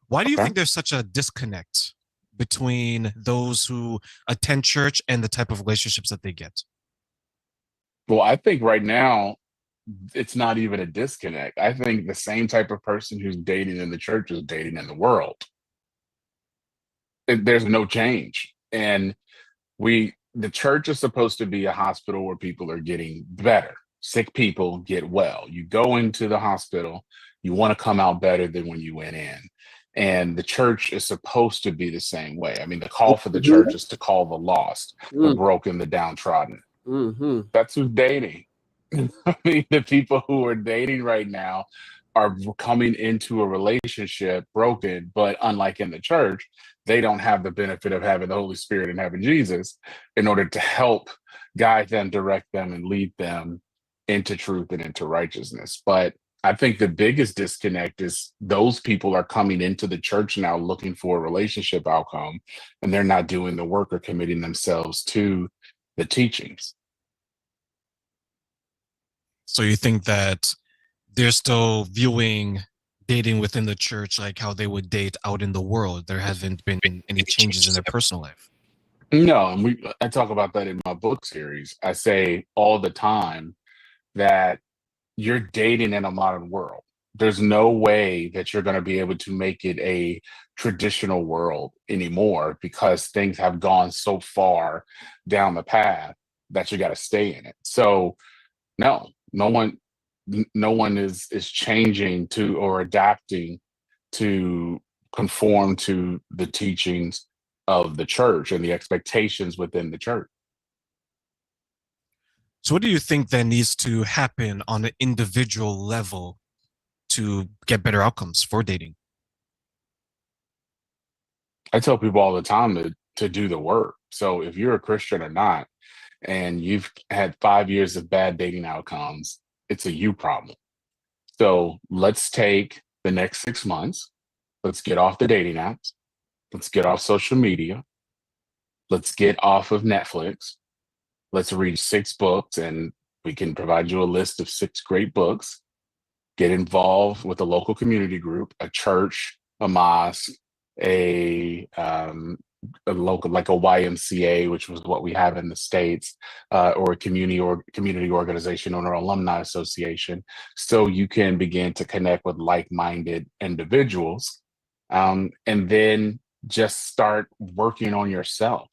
Why do you Okay. think there's such a disconnect between those who attend church and the type of relationships that they get? Well, I think right now it's not even a disconnect. I think the same type of person who's dating in the church is dating in the world. There's no change. And the church is supposed to be a hospital where people are getting better. Sick people get well. You go into the hospital, you want to come out better than when you went in. And the church is supposed to be the same way. I mean, the call for the church Mhm. is to call the lost, the Mm, broken, the downtrodden. mhm. That's who's dating. I mean, the people who are dating right now are coming into a relationship broken, but unlike in the church, they don't have the benefit of having the Holy Spirit and having Jesus in order to help guide them, direct them, and lead them into truth and into righteousness. But I think the biggest disconnect is those people are coming into the church now looking for a relationship outcome, and they're not doing the work or committing themselves to the teachings. So you think that they're still viewing dating within the church like how they would date out in the world. There hasn't been any changes in their personal life. No, and I talk about that in my book series. I say all the time that you're dating in a modern world. There's no way that you're going to be able to make it a traditional world anymore because things have gone so far down the path that you got to stay in it. So no, no one is changing to or adapting to conform to the teachings of the church and the expectations within the church. So what do you think then needs to happen on an individual level to get better outcomes for dating? I tell people all the time to do the work. So if you're a Christian or not, and you've had 5 years of bad dating outcomes, it's a you problem. So let's take the next 6 months. Let's get off the dating apps. Let's get off social media. Let's get off of Netflix. Let's read 6 books, and we can provide you a list of 6 great books. Get involved with a local community group, a church, a mosque, a a local like a YMCA, which was what we have in the states, or a community organization or an alumni association, so you can begin to connect with like-minded individuals, and then just start working on yourself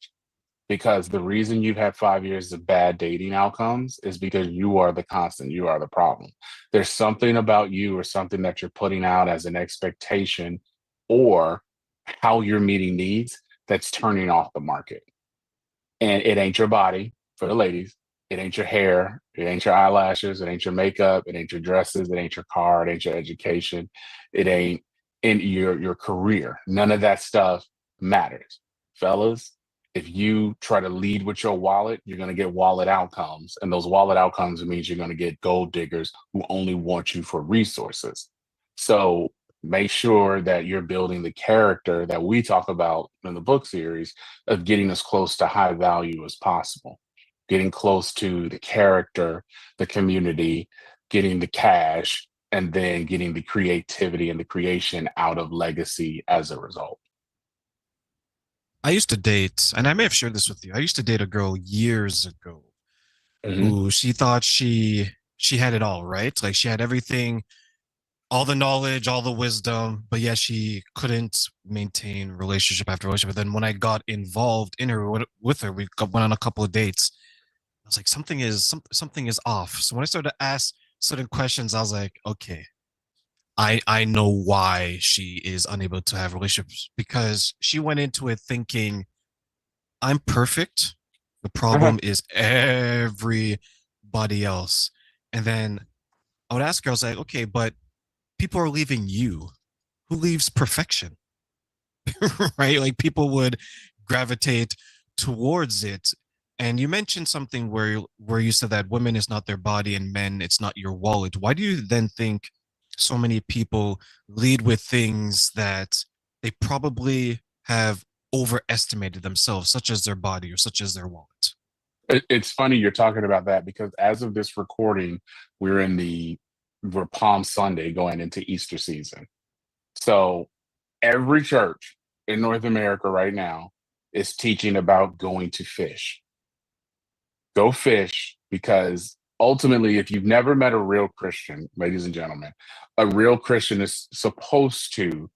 because the reason you've had 5 years of bad dating outcomes is because you are the constant, you are the problem. There's something about you or something that you're putting out as an expectation or how you're meeting needs that's turning off the market. And it ain't your body for the ladies. It ain't your hair. It ain't your eyelashes. It ain't your makeup. It ain't your dresses. It ain't your car. It ain't your education. It ain't in your career. None of that stuff matters. Fellas, if you try to lead with your wallet, you're going to get wallet outcomes. And those wallet outcomes means you're going to get gold diggers who only want you for resources. So make sure that you're building the character that we talk about in the book series of getting as close to high value as possible, getting close to the character, the community, getting the cash, and then getting the creativity and the creation out of legacy as a result. I used to date, and I may have shared this with you. I used to date a girl years ago Hmm. who she thought she had it all, right? Like she had everything, all the knowledge, all the wisdom, but yeah, she couldn't maintain relationship after relationship. But then when I got involved in her with her, went on a couple of dates. I was like, something is off. So when I started to ask certain questions, I was like, okay, I know why she is unable to have relationships because she went into it thinking I'm perfect. The Uh-huh. problem is everybody else. And then I would ask her, I was like, okay, but people are leaving you. Who leaves perfection? Right? Like people would gravitate towards it. And you mentioned something where you said that women is not their body and men it's not your wallet. Why do you then think so many people lead with things that they probably have overestimated themselves, such as their body or such as their wallet? It's funny you're talking about that because as of this recording, we're Palm Sunday going into Easter season. So Every church in North America right now is teaching about going to fish. Go fish, because ultimately, if you've never met a real Christian, ladies and gentlemen, a real Christian is supposed to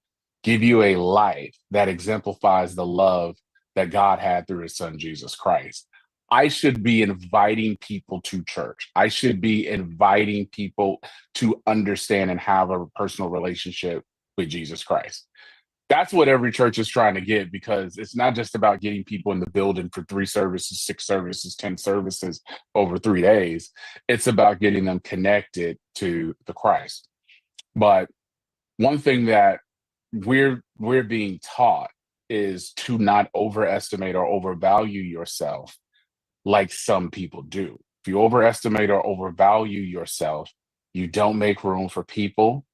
give you a life that exemplifies the love that God had through his son, Jesus Christ. I should be inviting people to church. I should be inviting people to understand and have a personal relationship with Jesus Christ. That's what every church is trying to get, because it's not just about getting people in the building for 3 services, 6 services, 10 services over 3 days. It's about getting them connected to the Christ. But one thing that we're being taught is to not overestimate or overvalue yourself like some people do. If you overestimate or overvalue yourself, you don't make room for people,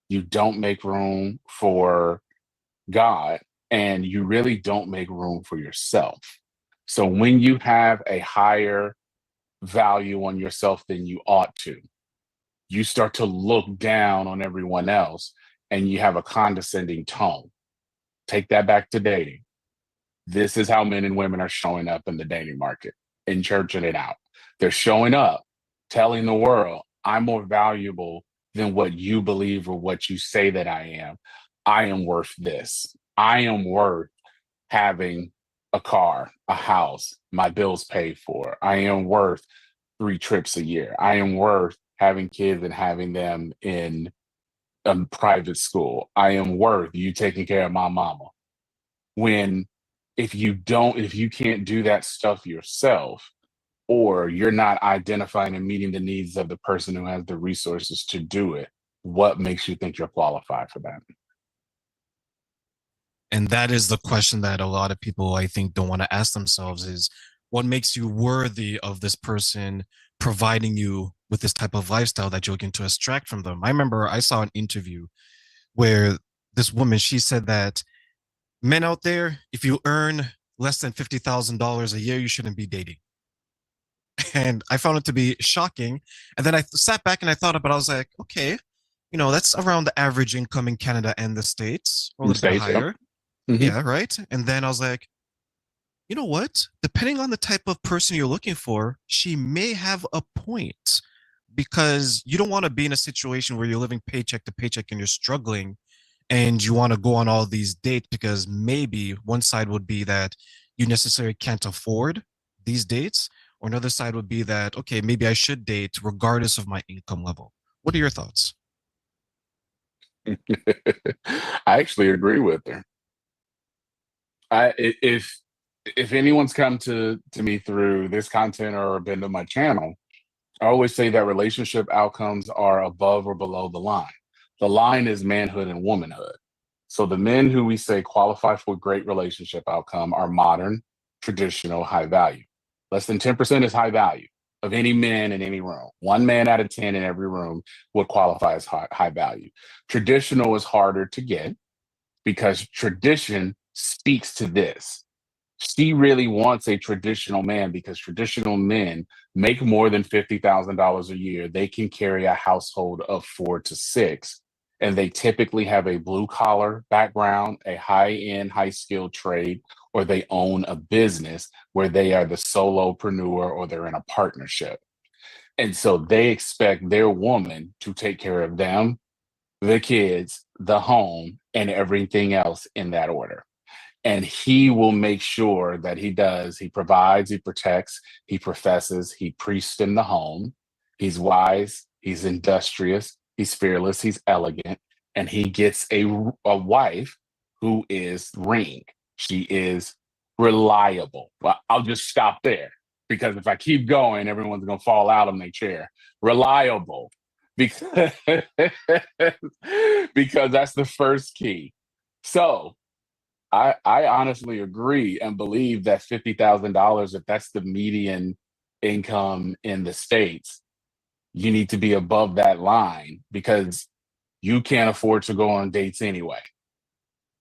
you don't make room for God, and you really don't make room for yourself. So when you have a higher value on yourself than you ought to, you start to look down on everyone else and you have a condescending tone. Take that back to dating. This is how men and women are showing up in the dating market, in church and it out. They're showing up, telling the world, I'm more valuable than what you believe or what you say that I am. I am worth this. I am worth having a car, a house, my bills paid for. I am worth 3 trips a year. I am worth having kids and having them in a private school. I am worth you taking care of my mama. When if you can't do that stuff yourself, or you're not identifying and meeting the needs of the person who has the resources to do it, what makes you think you're qualified for that? And that is the question that a lot of people, I think, don't want to ask themselves is what makes you worthy of this person providing you with this type of lifestyle that you're looking to extract from them. I remember I saw an interview where this woman, she said that men out there, if you earn less than $50,000 a year, you shouldn't be dating. And I found it to be shocking. And then I sat back and I thought about it. I was like, okay, that's around the average income in Canada and the States, or a In the little bit States, yep. higher. Mm-hmm. Yeah, right. And then I was like, you know what? Depending on the type of person you're looking for, she may have a point, because you don't want to be in a situation where you're living paycheck to paycheck and you're struggling and you want to go on all these dates, because maybe one side would be that you necessarily can't afford these dates, or another side would be that, okay, maybe I should date regardless of my income level. What are your thoughts? I actually agree with her. If anyone's come to me through this content or been to my channel, I always say that relationship outcomes are above or below the line. The line is manhood and womanhood. So the men who we say qualify for great relationship outcome are modern, traditional, high value. Less than 10% is high value of any man in any room. One man out of 10 in every room would qualify as high value. Traditional is harder to get because tradition speaks to this. She really wants a traditional man because traditional men make more than $50,000 a year. They can carry a household of 4 to 6, and they typically have a blue collar background, a high end, high skilled trade, or they own a business where they are the solopreneur or they're in a partnership. And so they expect their woman to take care of them, the kids, the home, and everything else in that order. And he will make sure that he does. He provides, he protects, he professes, he priests in the home. He's wise, he's industrious, he's fearless, he's elegant, and he gets a wife who is ring. She is reliable. Well, I'll just stop there, because if I keep going, everyone's going to fall out on their chair. Reliable, because because that's the first key. So I honestly agree and believe that $50,000, if that's the median income in the States, you need to be above that line because you can't afford to go on dates anyway.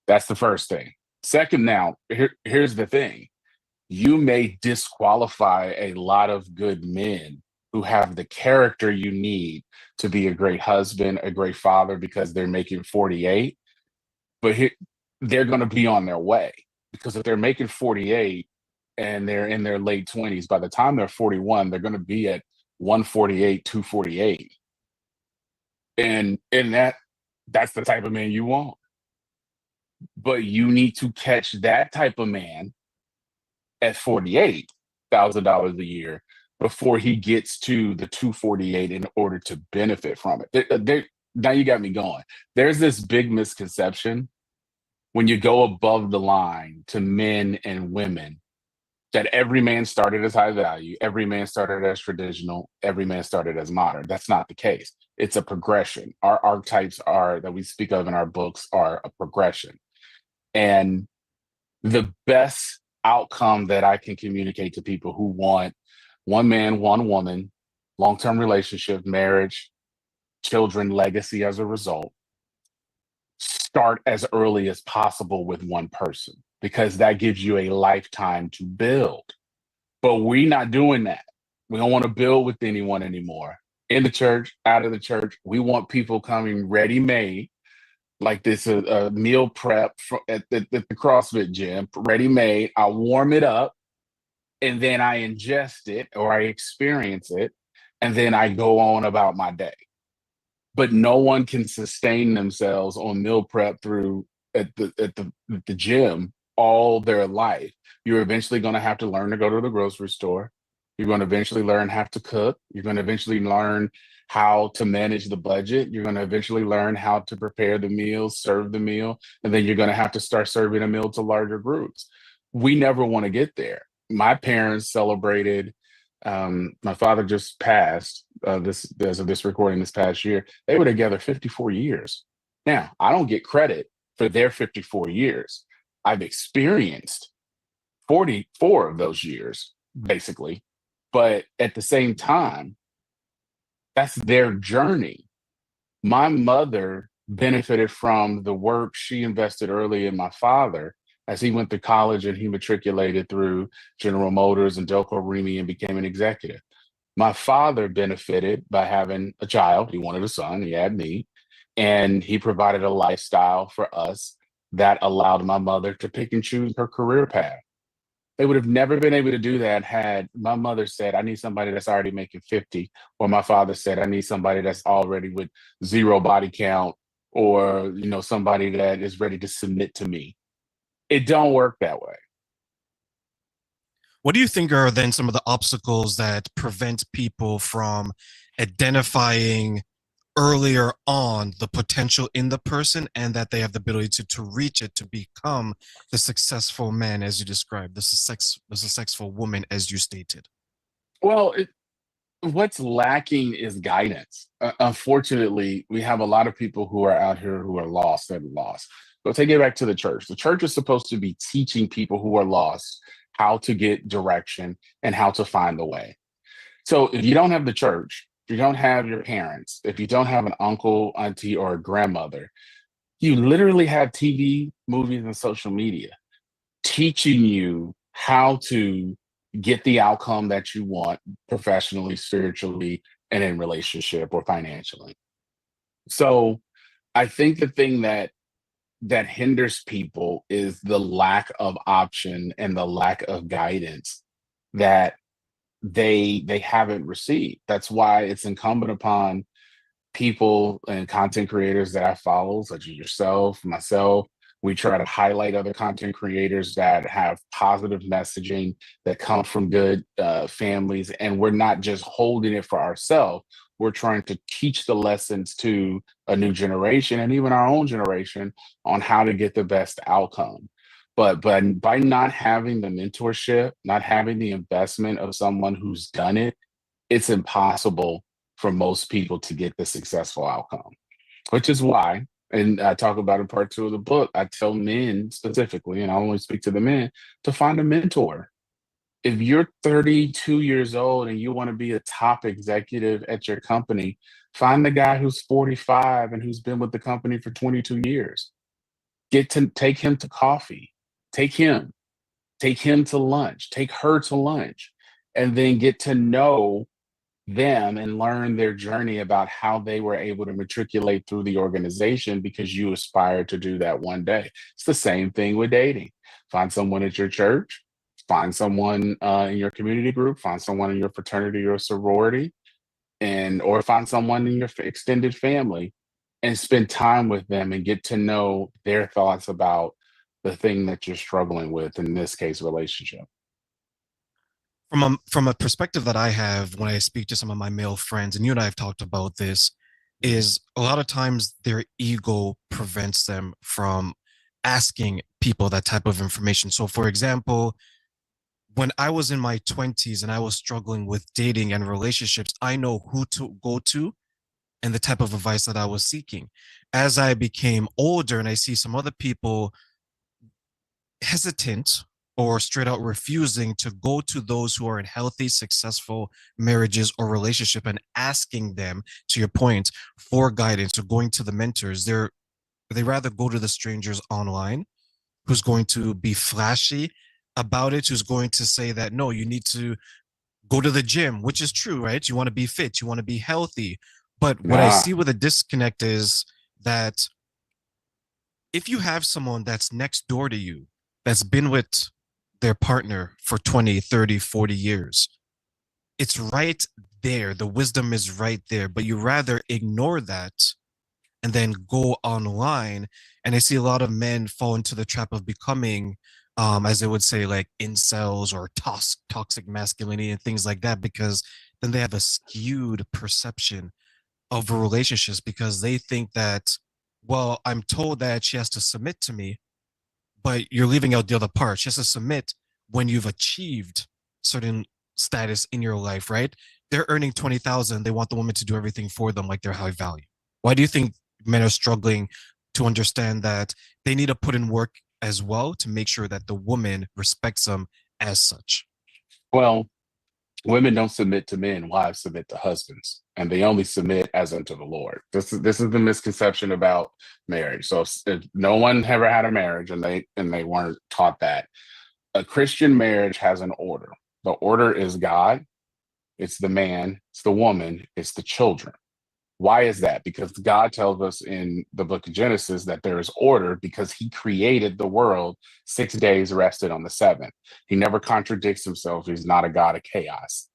That's the first thing. Second, now, here's the thing: you may disqualify a lot of good men who have the character you need to be a great husband, a great father, because they're making 48. but they're going to be on their way, because if they're making 48 and they're in their late 20s, by the time they're 41, they're going to be at 148, 248. And that's the type of man you want. But you need to catch that type of man at $48,000 a year before he gets to the 248 in order to benefit from it. Now you got me going. There's this big misconception when you go above the line to men and women that every man started as high value, every man started as traditional, every man started as modern. That's not the case. It's a progression. Our archetypes are that we speak of in our books are a progression. And the best outcome that I can communicate to people who want one man, one woman, long-term relationship, marriage, children, legacy as a result, start as early as possible with one person, because that gives you a lifetime to build. But we're not doing that. We don't want to build with anyone anymore. In the church, out of the church, we want people coming ready made, like this meal prep at the CrossFit gym, ready made. I warm it up and then I ingest it or I experience it, and then I go on about my day. But no one can sustain themselves on meal prep through at the gym all their life. You're eventually going to have to learn to go to the grocery store. You're going to eventually learn how to cook. You're going to eventually learn how to manage the budget. You're going to eventually learn how to prepare the meals, serve the meal, and then you're going to have to start serving a meal to larger groups. We never want to get there. My parents celebrated. My father just passed this as of this recording this past year. They were together 54 years. Now, I don't get credit for their 54 years. I've experienced 44 of those years, basically. But at the same time, that's their journey. My mother benefited from the work she invested early in my father as he went to college and he matriculated through General Motors and Delco Remy and became an executive. My father benefited by having a child. He wanted a son, he had me, and he provided a lifestyle for us that allowed my mother to pick and choose her career path. They would have never been able to do that had my mother said, I need somebody that's already making 50, or my father said, I need somebody that's already with zero body count, or somebody that is ready to submit to me. It don't work that way. What do you think are then some of the obstacles that prevent people from identifying earlier on the potential in the person and that they have the ability to reach it to become the successful man as you described, the successful woman as you stated? Well, what's lacking is guidance. Unfortunately, we have a lot of people who are out here who are lost and lost. So take it back to the church. The church is supposed to be teaching people who are lost how to get direction and how to find the way. So if you don't have the church, if you don't have your parents, if you don't have an uncle, auntie, or a grandmother, you literally have TV, movies, and social media teaching you how to get the outcome that you want professionally, spiritually, and in relationship or financially. So I think the thing that hinders people is the lack of option and the lack of guidance that they haven't received. That's why it's incumbent upon people and content creators that I follow, such as yourself, myself. We try to highlight other content creators that have positive messaging that come from good families. And we're not just holding it for ourselves. We're trying to teach the lessons to a new generation and even our own generation on how to get the best outcome. But by not having the mentorship, not having the investment of someone who's done it, it's impossible for most people to get the successful outcome, which is why, and I talk about in part 2 of the book, I tell men specifically, and I only speak to the men, to find a mentor. If you're 32 years old and you want to be a top executive at your company, find the guy who's 45 and who's been with the company for 22 years. Get to take him to coffee, take him, take him to lunch, take her to lunch, and then get to know them and learn their journey about how they were able to matriculate through the organization because you aspire to do that one day. It's the same thing with dating. Find someone at your church, find someone in your community group, find someone in your fraternity or sorority, and or find someone in your extended family and spend time with them and get to know their thoughts about the thing that you're struggling with, in this case, relationship. From a perspective that I have when I speak to some of my male friends, and you and I have talked about this, is a lot of times their ego prevents them from asking people that type of information. So, for example, when I was in my 20s and I was struggling with dating and relationships, I know who to go to and the type of advice that I was seeking. As I became older and I see some other people hesitant or straight out refusing to go to those who are in healthy, successful marriages or relationship and asking them, to your point, for guidance or going to the mentors, they rather go to the strangers online who's going to be flashy about it, who's going to say that no, you need to go to the gym, which is true, right? You want to be fit, you want to be healthy. But what I Nah, see with a disconnect is that if you have someone that's next door to you that's been with their partner for 20, 30, 40 years, it's right there. The wisdom is right there, but you rather ignore that and then go online. And I see a lot of men fall into the trap of becoming, as they would say, like incels or toxic masculinity and things like that, because then they have a skewed perception of relationships because they think that, well, I'm told that she has to submit to me, but you're leaving out the other part. She has to submit when you've achieved certain status in your life, right? They're earning 20,000. They want the woman to do everything for them like they're high value. Why do you think men are struggling to understand that they need to put in work as well to make sure that the woman respects them as such? well, women don't submit to men, wives submit to husbands, and they only submit as unto the Lord. This is the misconception about marriage. So if no one ever had a marriage and they weren't taught that, a Christian marriage has an order. The order is God, it's the man, it's the woman, it's the children. Why is that? Because God tells us in the book of Genesis that there is order because he created the world 6 days, rested on the seventh. He never contradicts himself. He's not a God of chaos.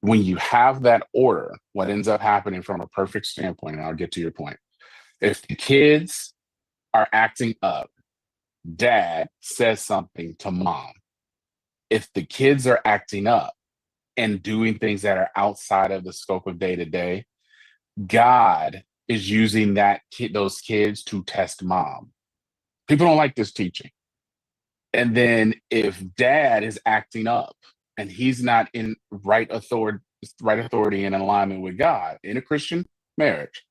When you have that order, what ends up happening from a perfect standpoint, and I'll get to your point, if the kids are acting up, dad says something to mom. If the kids are acting up and doing things that are outside of the scope of day to day, God is using those kids to test mom. People don't like this teaching. And then if dad is acting up and he's not in right authority and alignment with God in a Christian marriage,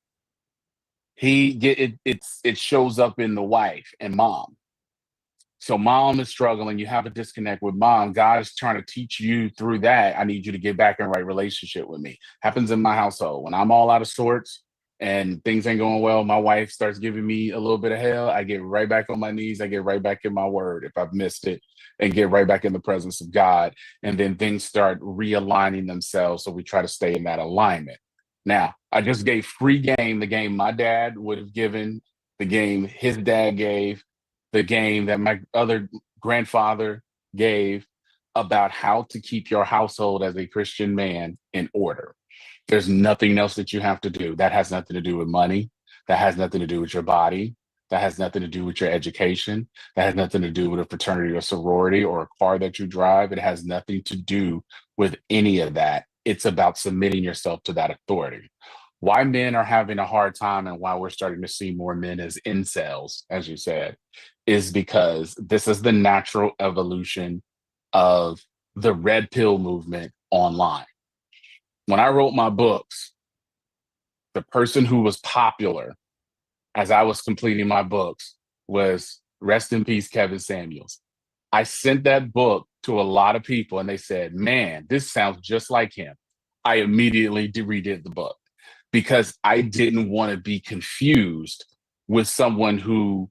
it shows up in the wife and mom. So mom is struggling. You have a disconnect with mom. God is trying to teach you through that. I need you to get back in right relationship with me. Happens in my household. When I'm all out of sorts and things ain't going well, my wife starts giving me a little bit of hell. I get right back on my knees. I get right back in my word if I've missed it and get right back in the presence of God. And then things start realigning themselves. So we try to stay in that alignment. Now, I just gave free game, the game my dad would have given, the game his dad gave, the game that my other grandfather gave about how to keep your household as a Christian man in order. There's nothing else that you have to do. That has nothing to do with money. That has nothing to do with your body. That has nothing to do with your education. That has nothing to do with a fraternity or sorority or a car that you drive. It has nothing to do with any of that. It's about submitting yourself to that authority. Why men are having a hard time and why we're starting to see more men as incels, as you said, is because this is the natural evolution of the red pill movement online. When I wrote my books, the person who was popular as I was completing my books was, rest in peace, Kevin Samuels. I sent that book to a lot of people and they said, man, this sounds just like him. I immediately redid the book because I didn't want to be confused with someone who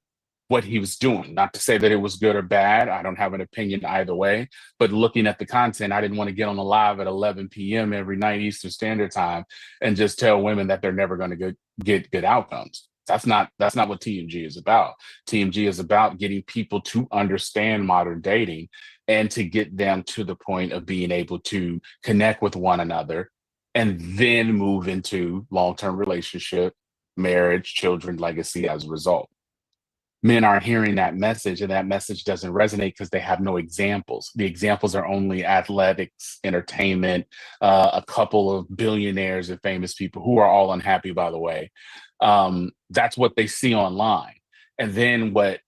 what he was doing. Not to say that it was good or bad. I don't have an opinion either way. But looking at the content, I didn't want to get on the live at 11 p.m. every night Eastern Standard Time and just tell women that they're never going to get good outcomes. That's not what TMG is about. TMG is about getting people to understand modern dating and to get them to the point of being able to connect with one another and then move into long-term relationship, marriage, children, legacy as a result. Men aren't hearing that message, and that message doesn't resonate because they have no examples. The examples are only athletics, entertainment, a couple of billionaires and famous people who are all unhappy, by the way. That's what they see online. And then what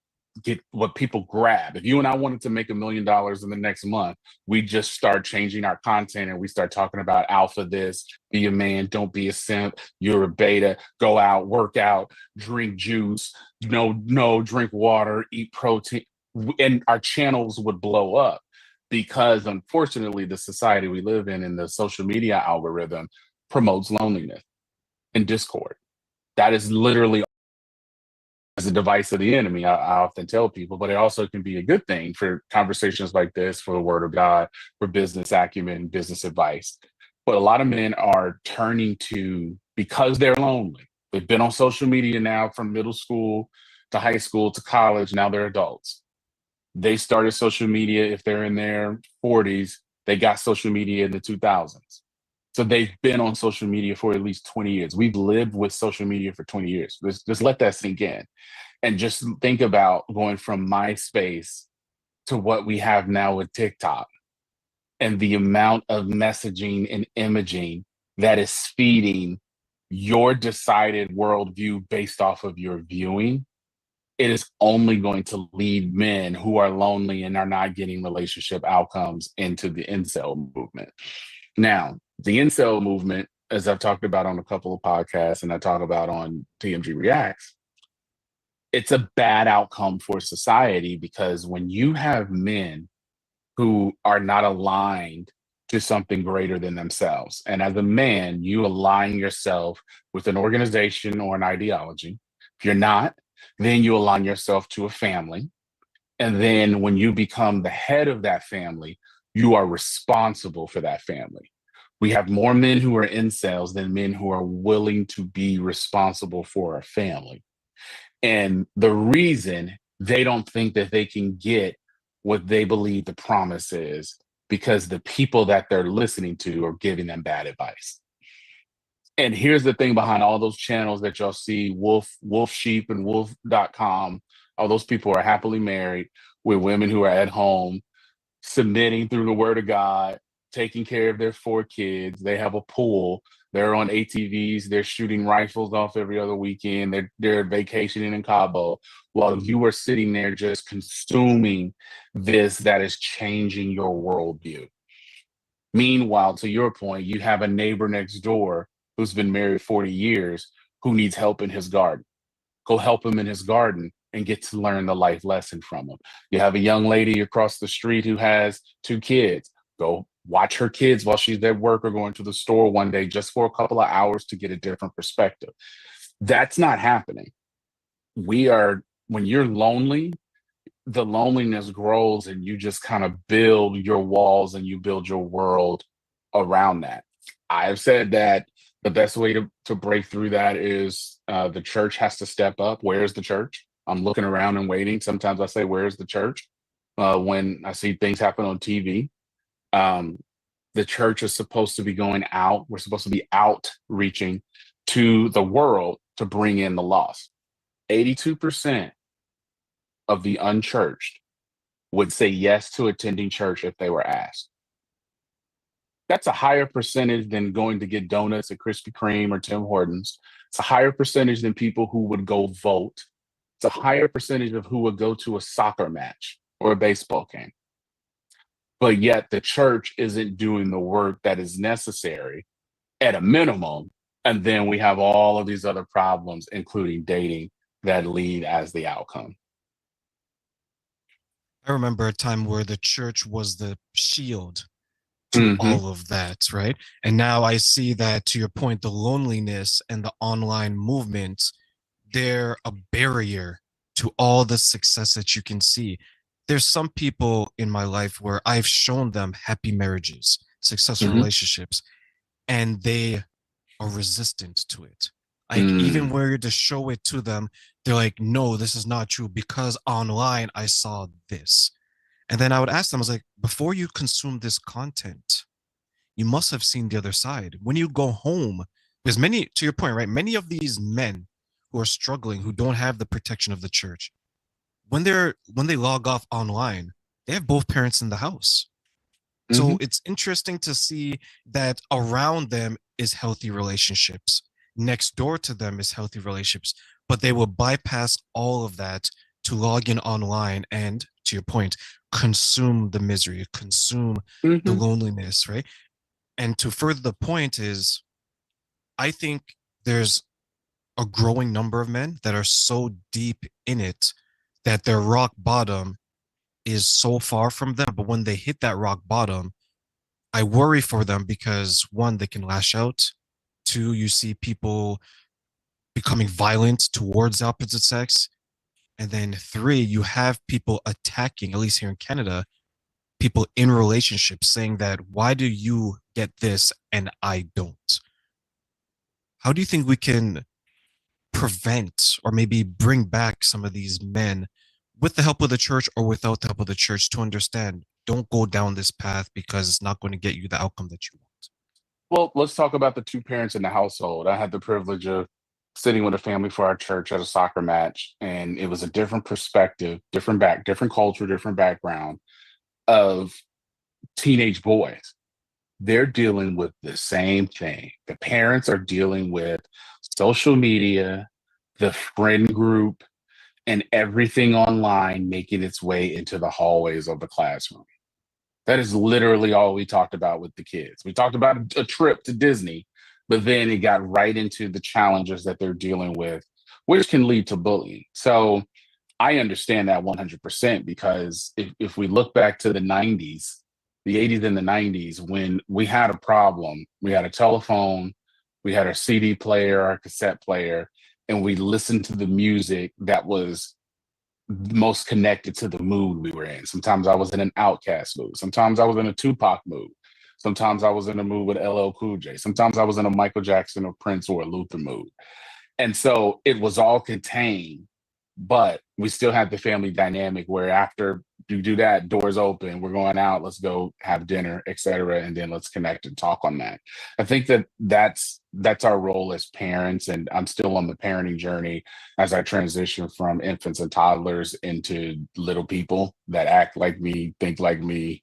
people grab. If you and I wanted to make $1 million in the next month, we just start changing our content and we start talking about alpha this, be a man, don't be a simp, you're a beta, go out, work out, drink juice, no, drink water, eat protein. And our channels would blow up because unfortunately the society we live in and the social media algorithm promotes loneliness and discord. That is literally as a device of the enemy. I often tell people, but it also can be a good thing for conversations like this, for the word of God, for business acumen, business advice. But a lot of men are turning to, because they're lonely. They've been on social media now from middle school to high school to college. Now they're adults. They started social media if they're in their 40s. They got social media in the 2000s. So they've been on social media for at least 20 years. We've lived with social media for 20 years. Just let that sink in. And just think about going from MySpace to what we have now with TikTok and the amount of messaging and imaging that is feeding your decided worldview based off of your viewing. It is only going to lead men who are lonely and are not getting relationship outcomes into the incel movement. Now, the incel movement, as I've talked about on a couple of podcasts and I talk about on TMG Reacts, it's a bad outcome for society because when you have men who are not aligned to something greater than themselves, and as a man, you align yourself with an organization or an ideology. If you're not, then you align yourself to a family. And then when you become the head of that family, you are responsible for that family. We have more men who are incels than men who are willing to be responsible for a family. And the reason they don't think that they can get what they believe the promise is because the people that they're listening to are giving them bad advice. And here's the thing behind all those channels that y'all see, Wolf Sheep and Wolf.com, all those people are happily married with women who are at home, submitting through the word of God, taking care of their 4 kids. They have a pool. They're on ATVs. They're shooting rifles off every other weekend. They're vacationing in Cabo while you are sitting there just consuming this that is changing your worldview. Meanwhile, to your point, you have a neighbor next door who's been married 40 years who needs help in his garden. Go help him in his garden and get to learn the life lesson from him. You have a young lady across the street who has 2 kids. Go watch her kids while she's at work or going to the store one day just for a couple of hours to get a different perspective. That's not happening. When you're lonely, the loneliness grows and you just kind of build your walls and you build your world around that. I've said that the best way to break through that is the church has to step up. Where's the church? I'm looking around and waiting. Sometimes I say, where's the church? When I see things happen on TV, the church is supposed to be going out. We're supposed to be outreaching to the world to bring in the lost. 82% of the unchurched would say yes to attending church if they were asked. That's a higher percentage than going to get donuts at Krispy Kreme or Tim Hortons. It's a higher percentage than people who would go vote. It's a higher percentage of who would go to a soccer match or a baseball game. But yet the church isn't doing the work that is necessary at a minimum. And then we have all of these other problems, including dating, that lead as the outcome. I remember a time where the church was the shield to Mm-hmm. all of that, right? And now I see that, to your point, the loneliness and the online movement, they're a barrier to all the success that you can see. There's some people in my life where I've shown them happy marriages, successful Hmm. relationships, and they are resistant to it. Like even Mm, where to show it to them, they're like, no, this is not true because online I saw this. And then I would ask them, I was like, before you consume this content, you must have seen the other side. When you go home, because many, to your point, right? Many of these men who are struggling, who don't have the protection of the church, when they log off online, they have both parents in the house. So hmm. it's interesting to see that around them is healthy relationships. Next door to them is healthy relationships, but they will bypass all of that to log in online and, to your point, consume the misery, consume the Hmm. loneliness, right? And to further the point is, I think there's a growing number of men that are so deep in it that their rock bottom is so far from them. But when they hit that rock bottom, I worry for them because one, they can lash out. Two, you see people becoming violent towards the opposite sex. And then three, you have people attacking, at least here in Canada, people in relationships saying that, why do you get this and I don't? How do you think we can prevent or maybe bring back some of these men with the help of the church or without the help of the church to understand, don't go down this path because it's not going to get you the outcome that you want? Well, let's talk about the two parents in the household. I had the privilege of sitting with a family for our church at a soccer match, and it was a different perspective, different culture, different background of teenage boys. They're dealing with the same thing. The parents are dealing with social media, the friend group, and everything online making its way into the hallways of the classroom. That is literally all we talked about with the kids. We talked about a trip to Disney, but then it got right into the challenges that they're dealing with, which can lead to bullying. So I understand that 100% because if we look back to the 90s, the 80s and the 90s, when we had a problem, we had a telephone, we had our CD player, our cassette player, and we listened to the music that was most connected to the mood we were in. Sometimes I was in an Outcast mood. Sometimes I was in a Tupac mood. Sometimes I was in a mood with LL Cool J. Sometimes I was in a Michael Jackson or Prince or a Luther mood. And so it was all contained, but we still had the family dynamic where after you do that, doors open, we're going out, let's go have dinner, etc., and then let's connect and talk on that. I think that that's our role as parents, and I'm still on the parenting journey as I transition from infants and toddlers into little people that act like me, think like me.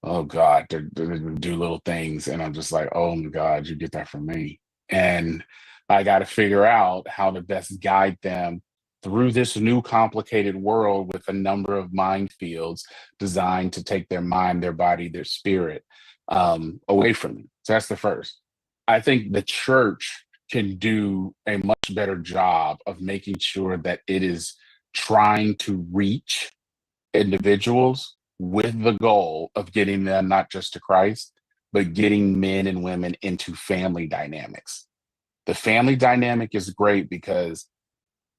Oh God, they do little things, and I'm just like, oh my God, you get that from me, and I got to figure out how to best guide them through this new complicated world with a number of minefields designed to take their mind, their body, their spirit away from them. So that's the first. I think the church can do a much better job of making sure that it is trying to reach individuals with the goal of getting them not just to Christ, but getting men and women into family dynamics. The family dynamic is great because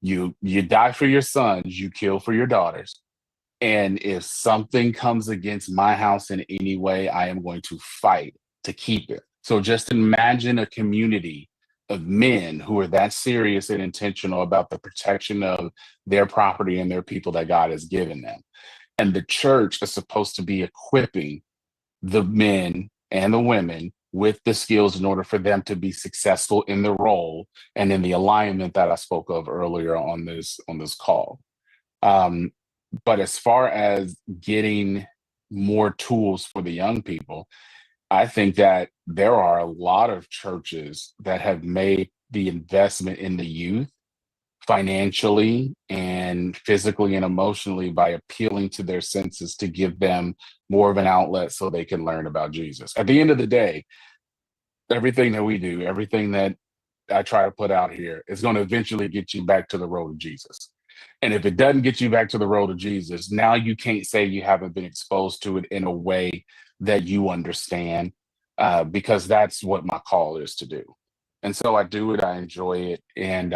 you die for your sons, you kill for your daughters. And if something comes against my house in any way, I am going to fight to keep it. So just imagine a community of men who are that serious and intentional about the protection of their property and their people that God has given them. And the church is supposed to be equipping the men and the women with the skills in order for them to be successful in the role and in the alignment that I spoke of earlier on this call. Um, but as far as getting more tools for the young people, I think that there are a lot of churches that have made the investment in the youth financially and physically and emotionally by appealing to their senses to give them more of an outlet so they can learn about Jesus. At the end of the day, everything that we do, everything that I try to put out here is going to eventually get you back to the road of Jesus. And if it doesn't get you back to the road of Jesus, now you can't say you haven't been exposed to it in a way that you understand, because that's what my call is to do. And so I do it, I enjoy it. And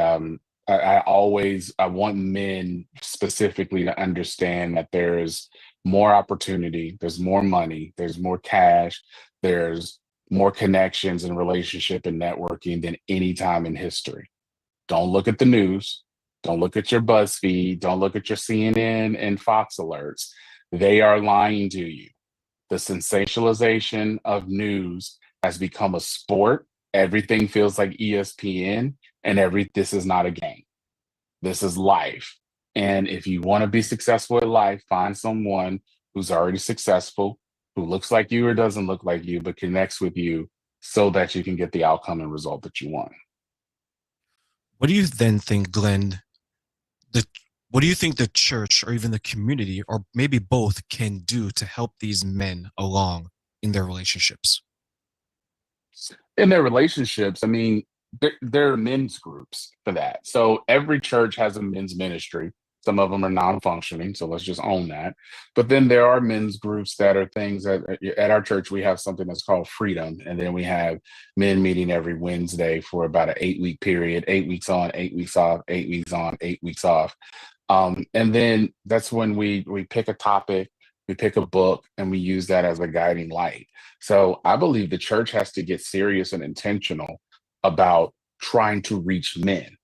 I want men specifically to understand that there's more opportunity, there's more money, there's more cash, there's more connections and relationship and networking than any time in history. Don't look at the news. Don't look at your BuzzFeed. Don't look at your CNN and Fox alerts. They are lying to you. The sensationalization of news has become a sport. Everything feels like ESPN, and this is not a game. This is life. And if you want to be successful in life, find someone who's already successful, who looks like you or doesn't look like you, but connects with you so that you can get the outcome and result that you want. What do you then think, Glenn? The what do you think the church or even the community or maybe both can do to help these men along in their relationships? In their relationships, I mean, there are men's groups for that. So every church has a men's ministry. Some of them are non-functioning, so let's just own that. But then there are men's groups that are things that at our church we have something that's called Freedom, and then we have men meeting every Wednesday for about an 8 week period, 8 weeks on, 8 weeks off, 8 weeks on, 8 weeks off. And then that's when we pick a topic, we pick a book, and we use that as a guiding light. So I believe the church has to get serious and intentional about trying to reach men.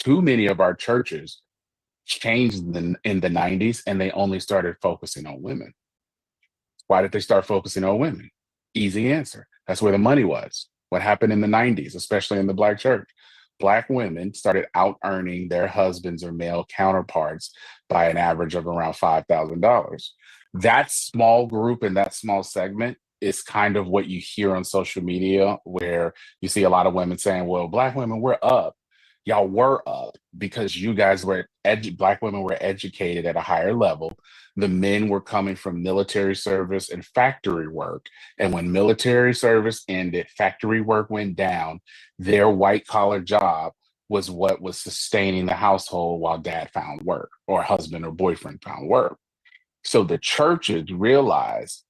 Too many of our churches changed in the 90s and they only started focusing on women. Why did they start focusing on women? Easy answer. That's where the money was. What happened in the 90s, especially in the Black church? Black women started out earning their husbands or male counterparts by an average of around $5,000. That small group and that small segment is kind of what you hear on social media, where you see a lot of women saying, well, Black women, we're up. Y'all were up because you guys were Black women were educated at a higher level. The men were coming from military service and factory work. And when military service ended, factory work went down, their white collar job was what was sustaining the household while dad found work or husband or boyfriend found work. So the churches realized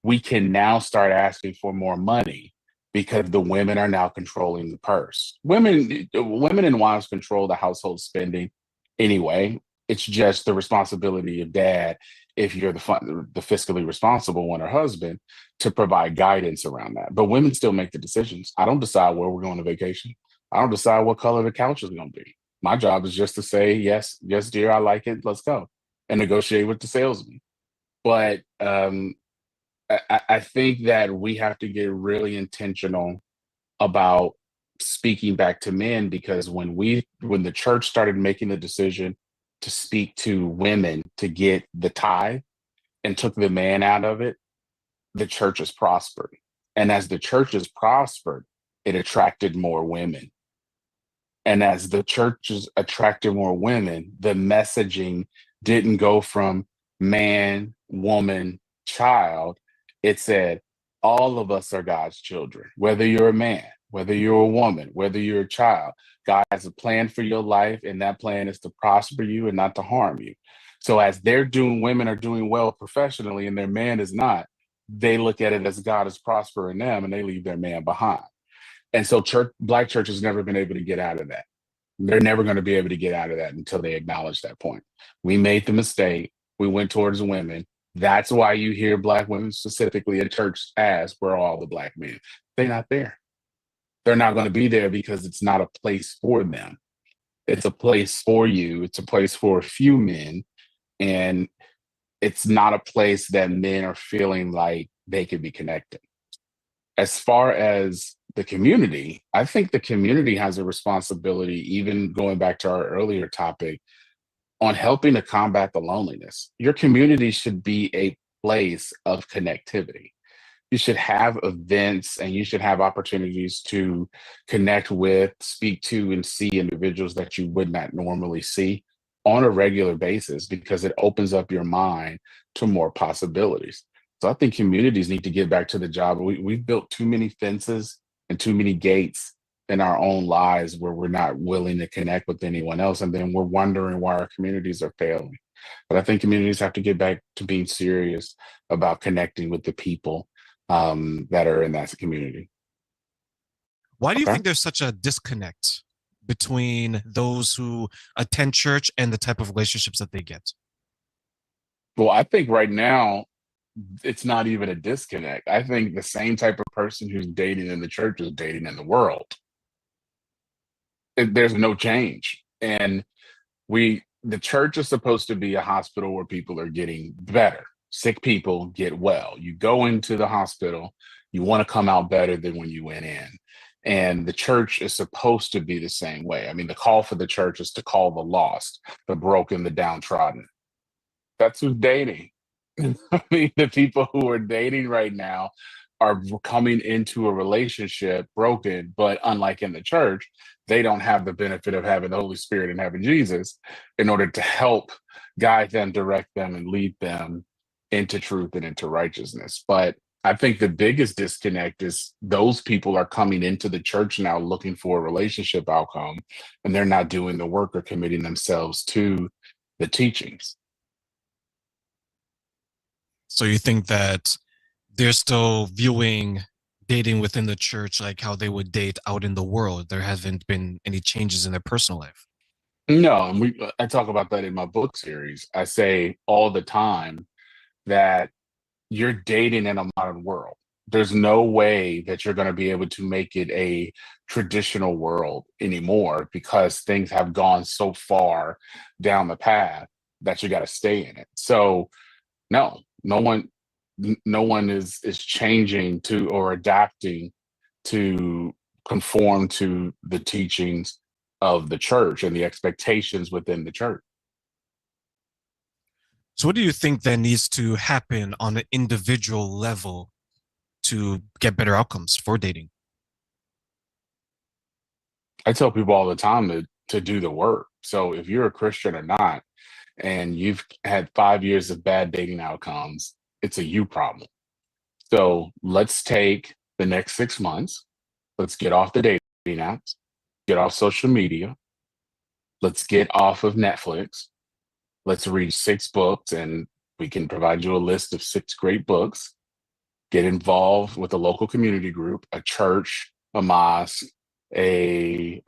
we can now start asking for more money because the women are now controlling the purse. Women and wives control the household spending anyway. It's just the responsibility of dad, if you're the fiscally responsible one or husband, to provide guidance around that. But women still make the decisions. I don't decide where we're going to vacation. I don't decide what color the couch is going to be. My job is just to say, yes, yes, dear, I like it. Let's go, and negotiate with the salesman. But I think that we have to get really intentional about speaking back to men, because when the church started making the decision to speak to women to get the tithe and took the man out of it, the church has prospered. And as the church has prospered, it attracted more women. And as the churches attracted more women, the messaging didn't go from man, woman, child. It said, all of us are God's children, whether you're a man, whether you're a woman, whether you're a child. God has a plan for your life, and that plan is to prosper you and not to harm you. So as women are doing well professionally and their man is not, they look at it as God is prospering them and they leave their man behind. And so Black church has never been able to get out of that. They're never going to be able to get out of that until they acknowledge that point. We made the mistake. We went towards women. That's why you hear Black women specifically in church ask, where are all the Black men? They're not there. They're not going to be there because it's not a place for them. It's a place for you. It's a place for a few men. And it's not a place that men are feeling like they can be connected. As far as the community, I think the community has a responsibility, even going back to our earlier topic, on helping to combat the loneliness. Your community should be a place of connectivity. You should have events and you should have opportunities to connect with, speak to, and see individuals that you would not normally see on a regular basis, because it opens up your mind to more possibilities. So I think communities need to get back to the job. We've built too many fences and too many gates in our own lives where we're not willing to connect with anyone else. And then we're wondering why our communities are failing. But I think communities have to get back to being serious about connecting with the people that are in that community. Why do you Okay. think there's such a disconnect between those who attend church and the type of relationships that they get? Well, I think right now it's not even a disconnect. I think the same type of person who's dating in the church is dating in the world. There's no change. And the church is supposed to be a hospital where people are getting better. Sick people get well. You go into the hospital, you want to come out better than when you went in. And the church is supposed to be the same way. I mean, the call for the church is to call the lost, the broken, the downtrodden. That's who's dating. I mean, the people who are dating right now are coming into a relationship broken, but unlike in the church, they don't have the benefit of having the Holy Spirit and having Jesus in order to help guide them, direct them, and lead them into truth and into righteousness. But I think the biggest disconnect is those people are coming into the church now looking for a relationship outcome, and they're not doing the work or committing themselves to the teachings. So you think that they're still viewing dating within the church like how they would date out in the world? There haven't been any changes in their personal life. No, and I talk about that in my book series. I say all the time that you're dating in a modern world. There's no way that you're going to be able to make it a traditional world anymore because things have gone so far down the path that you got to stay in it. So no, no one is changing to or adapting to conform to the teachings of the church and the expectations within the church. So what do you think that needs to happen on an individual level to get better outcomes for dating? I tell people all the time to do the work. So if you're a Christian or not, and you've had 5 years of bad dating outcomes, it's a you problem. So let's take the next 6 months. Let's get off the dating apps, get off social media. Let's get off of Netflix. Let's read 6 books, and we can provide you a list of 6 great books. Get involved with a local community group, a church, a mosque, a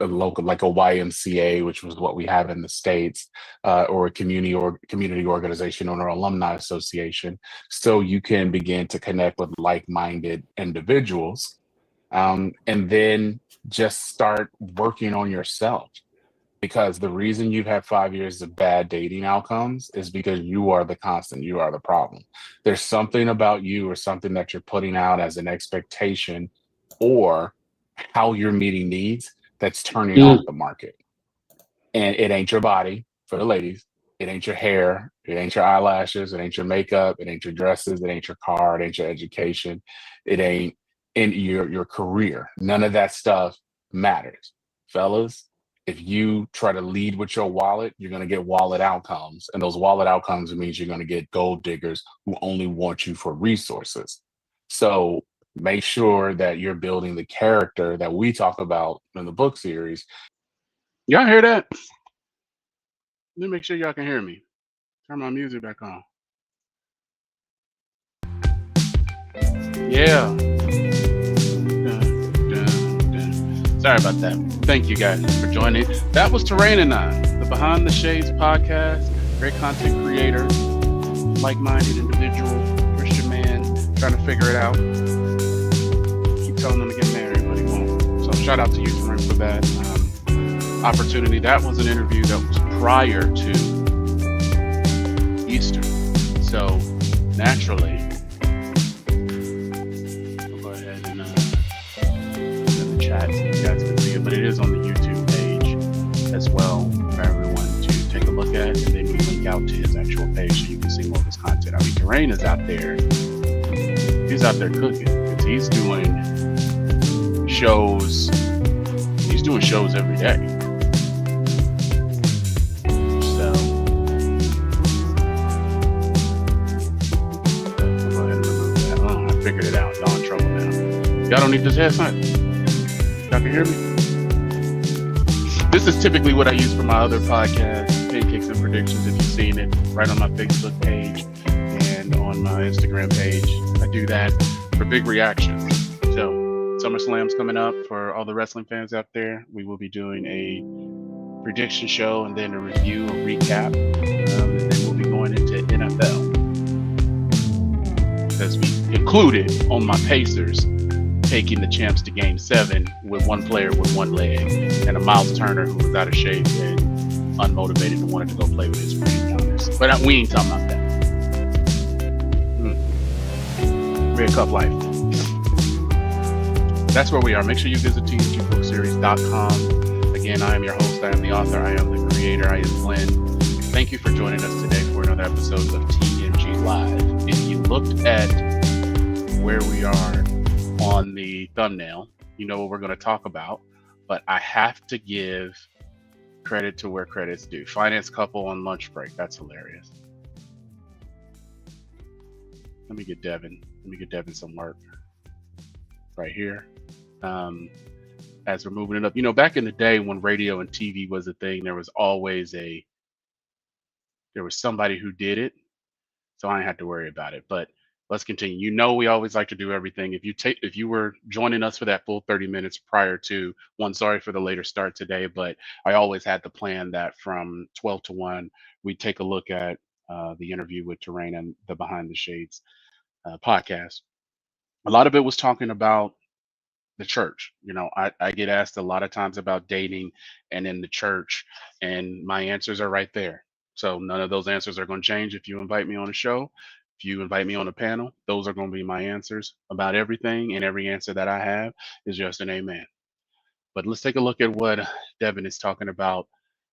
local like a YMCA, which was what we have in the States, or a community organization or an alumni association, so you can begin to connect with like-minded individuals, and then just start working on yourself. Because the reason you've had 5 years of bad dating outcomes is because you are the constant, you are the problem. There's something about you or something that you're putting out as an expectation or how you're meeting needs that's turning off the market. And it ain't your body for the ladies. It ain't your hair. It ain't your eyelashes. It ain't your makeup. It ain't your dresses. It ain't your car. It ain't your education. It ain't in your career. None of that stuff matters. Fellas, if you try to lead with your wallet, you're going to get wallet outcomes. And those wallet outcomes means you're going to get gold diggers who only want you for resources. So make sure that you're building the character that we talk about in the book series. Y'all hear that? Let me make sure y'all can hear me. Turn my music back on. Yeah. Dun, dun, dun. Sorry about that. Thank you guys for joining. That was Terrain and I, the Behind the Shades podcast. Great content creator, like-minded individual, Christian man, trying to figure it out. Keep telling him to get married, but he won't. So shout out to you, Terrain, for that opportunity. That was an interview that was prior to Easter. So naturally, I'll go ahead and in the chat so you guys can see it, but it is on the YouTube page as well for everyone to take a look at, and then we link out to his actual page so you can see more of his content. I mean, Terrain is out there. He's out there cooking because he's doing shows. He's doing shows every day. Figured it out. Y'all in trouble now. Y'all don't need this headset. Y'all can hear me? This is typically what I use for my other podcast, Pancakes and Predictions, if you've seen it, right on my Facebook page and on my Instagram page. I do that for big reactions. So some SummerSlam's coming up for all the wrestling fans out there. We will be doing a prediction show and then a review, a recap, and then we'll be going into NFL because we included on my Pacers taking the champs to Game 7 with one player with one leg and a Miles Turner who was out of shape and unmotivated and wanted to go play with his friends. But we ain't talking about that. Red Cup Life. That's where we are. Make sure you visit tmgbookseries.com. Again, I am your host. I am the author. I am the creator. I am Glenn. Thank you for joining us today for another episode of TMG Live. If you looked at where we are on the thumbnail, you know what we're going to talk about. But I have to give credit to where credit's due. Finance couple on lunch break. That's hilarious. Let me get Devin some work right here. As we're moving it up, back in the day when radio and TV was a thing, there was always somebody who did it, so I didn't have to worry about it. But let's continue. We always like to do everything. If you were joining us for that full 30 minutes prior to one, sorry for the later start today, but I always had the plan that from 12 to 1, we'd take a look at the interview with Terrain and the Behind the Shades podcast. A lot of it was talking about the church. I get asked a lot of times about dating and in the church, and my answers are right there. So none of those answers are going to change if you invite me on a show. If you invite me on a panel, those are going to be my answers about everything, and every answer that I have is just an amen. But let's take a look at what Devin is talking about.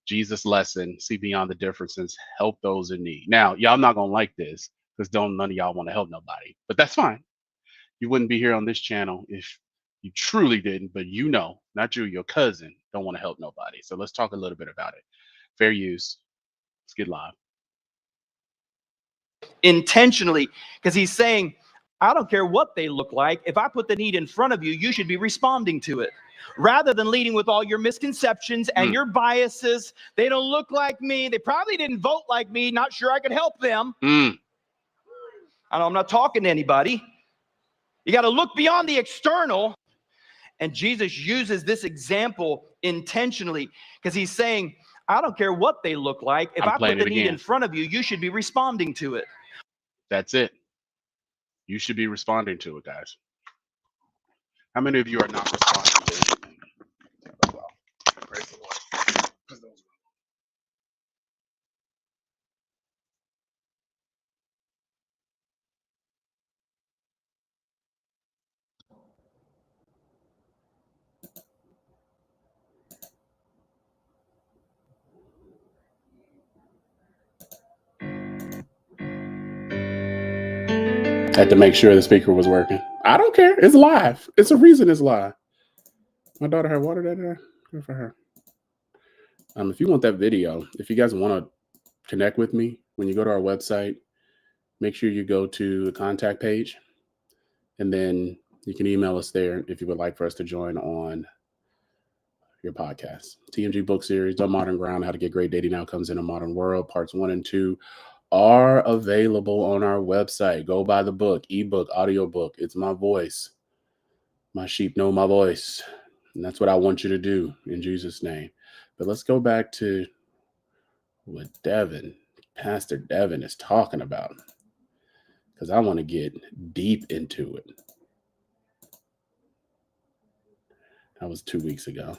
Jesus' lesson, see beyond the differences, help those in need. Now, y'all not going to like this because none of y'all want to help nobody, but that's fine. You wouldn't be here on this channel if you truly didn't, but not you, your cousin, don't want to help nobody. So let's talk a little bit about it. Fair use. Let's get live. Intentionally, because he's saying, I don't care what they look like. If I put the need in front of you, you should be responding to it. Rather than leading with all your misconceptions and your biases. They don't look like me. They probably didn't vote like me. Not sure I could help them. I know I'm not talking to anybody. You got to look beyond the external. And Jesus uses this example intentionally because he's saying, I don't care what they look like. If I put the need in front of you, you should be responding to it. That's it. You should be responding to it, guys. How many of you are not responding to anything? Praise the Lord. Had to make sure the speaker was working. I don't care. It's live. It's a reason it's live. My daughter had water that day. Good for her. If you want that video, if you guys want to connect with me, when you go to our website, make sure you go to the contact page, and then you can email us there if you would like for us to join on your podcast. TMG book series, The Modern Ground, How to Get Great Dating Outcomes in a Modern World, parts 1 and 2 are available on our website. Go buy the book, ebook, audiobook. It's my voice. My sheep know my voice. And that's what I want you to do in Jesus' name. But let's go back to what Pastor Devin is talking about, because I want to get deep into it. That was 2 weeks ago.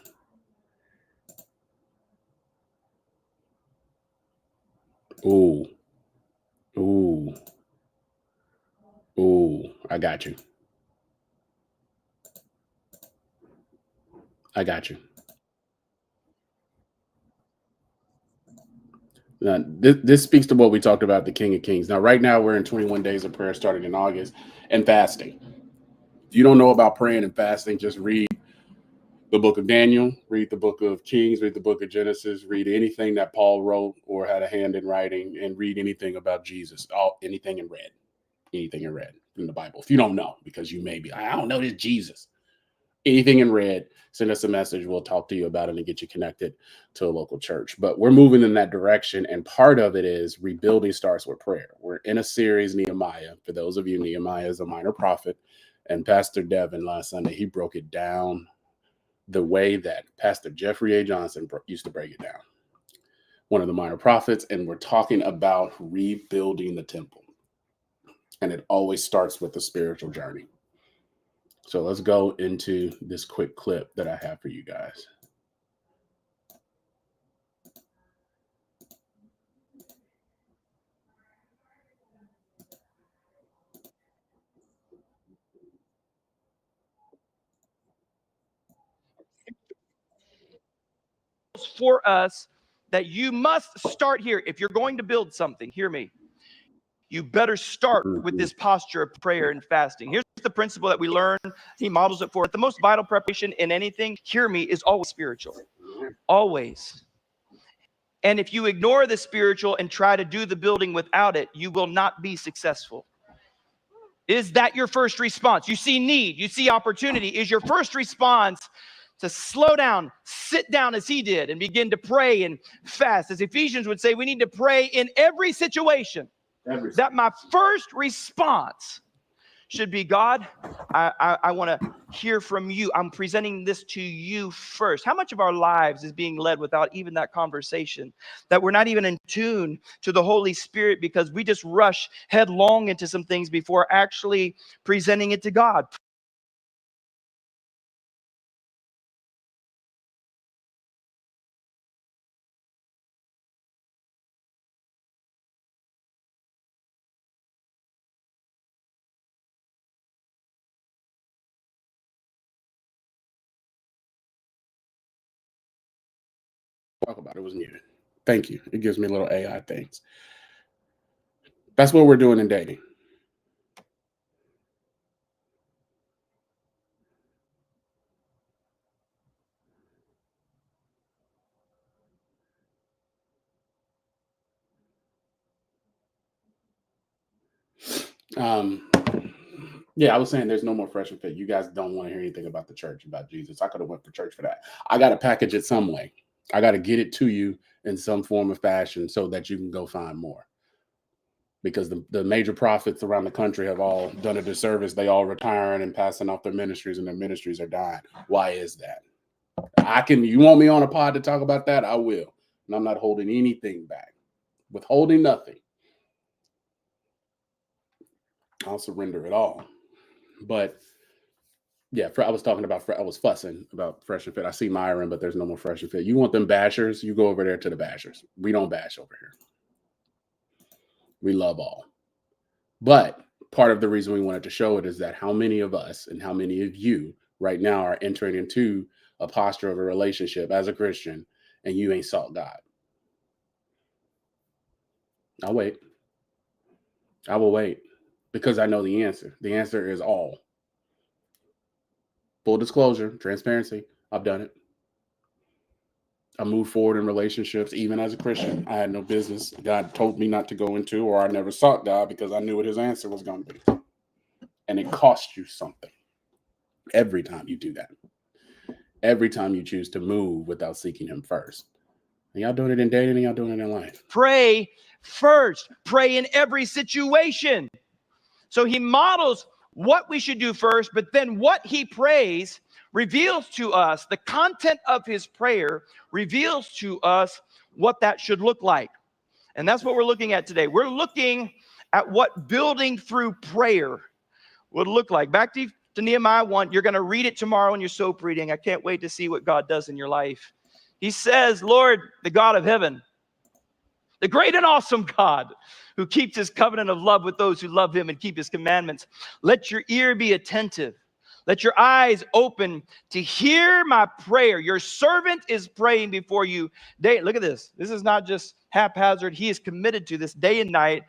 Ooh, I got you. Now, this speaks to what we talked about, the King of Kings. Now, right now, we're in 21 days of prayer starting in August and fasting. If you don't know about praying and fasting, just read the book of Daniel, read the book of Kings, read the book of Genesis, read anything that Paul wrote or had a hand in writing, and read anything about Jesus, anything in red in the Bible. If you don't know, because you may be, I don't know this Jesus. Anything in red, send us a message. We'll talk to you about it and get you connected to a local church. But we're moving in that direction, and part of it is rebuilding starts with prayer. We're in a series, Nehemiah. For those of you, Nehemiah is a minor prophet. And Pastor Devin last Sunday, he broke it down the way that Pastor Jeffrey A. Johnson used to break it down. One of the minor prophets, and we're talking about rebuilding the temple. And it always starts with the spiritual journey. So let's go into this quick clip that I have for you guys. For us that you must start here. If you're going to build something, hear me. You better start with this posture of prayer and fasting. Here's the principle that we learn. He models it for it. The most vital preparation in anything, hear me, is always spiritual. Always. And if you ignore the spiritual and try to do the building without it, you will not be successful. Is that your first response? You see need, you see opportunity. Is your first response to slow down, sit down as he did, and begin to pray and fast? As Ephesians would say, we need to pray in every situation. That my first response should be, God, I want to hear from you. I'm presenting this to you first. How much of our lives is being led without even that conversation? That we're not even in tune to the Holy Spirit because we just rush headlong into some things before actually presenting it to God. Talk about it was muted. Thank you. It gives me little AI things. That's what we're doing in dating. Yeah, I was saying there's no more fresh and fit. You guys don't want to hear anything about the church, about Jesus. I could have went for church for that. I got to package it some way. I got to get it to you in some form of fashion so that you can go find more. Because the major prophets around the country have all done a disservice. They all retiring and passing off their ministries, and their ministries are dying. Why is that? You want me on a pod to talk about that? I will. And I'm not holding anything back. Withholding nothing. I'll surrender it all. But yeah, I was fussing about Fresh and Fit. I see Myron, but there's no more Fresh and Fit. You want them bashers? You go over there to the bashers. We don't bash over here. We love all. But part of the reason we wanted to show it is that how many of us and how many of you right now are entering into a posture of a relationship as a Christian and you ain't sought God. I'll wait. I will wait because I know the answer. The answer is all. Full disclosure, transparency, I've done it. I moved forward in relationships, even as a Christian. I had no business. God told me not to go into, or I never sought God because I knew what his answer was going to be. And it costs you something every time you do that. Every time you choose to move without seeking him first. And y'all doing it in dating and y'all doing it in life. Pray first. Pray in every situation. So he models what we should do first, but then what he prays reveals to us, the content of his prayer reveals to us what that should look like. And that's what we're looking at today. We're looking at what building through prayer would look like. Back to Nehemiah 1. You're going to read it tomorrow in your soap reading. I can't wait to see what God does in your life. He says, Lord, the God of heaven, the great and awesome God who keeps his covenant of love with those who love him and keep his commandments. Let your ear be attentive. Let your eyes open to hear my prayer. Your servant is praying before you. Look at this. This is not just haphazard. He is committed to this day and night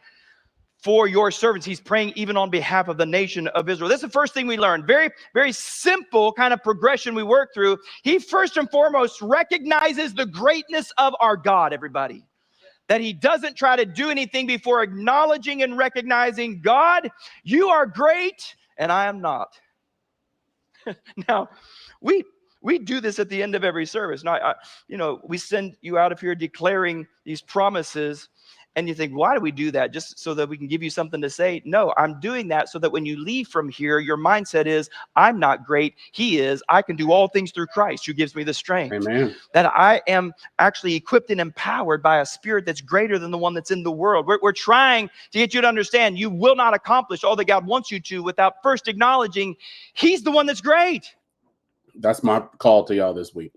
for your servants. He's praying even on behalf of the nation of Israel. That's the first thing we learned. Very, very simple kind of progression we work through. He first and foremost recognizes the greatness of our God, everybody. That he doesn't try to do anything before acknowledging and recognizing, God, you are great and I am not. Now, we do this at the end of every service. Now, we send you out of here declaring these promises. And you think, why do we do that? Just so that we can give you something to say? No, I'm doing that so that when you leave from here, your mindset is, I'm not great. He is. I can do all things through Christ who gives me the strength. Amen. That I am actually equipped and empowered by a spirit that's greater than the one that's in the world. We're trying to get you to understand you will not accomplish all that God wants you to without first acknowledging He's the one that's great. That's my call to y'all this week.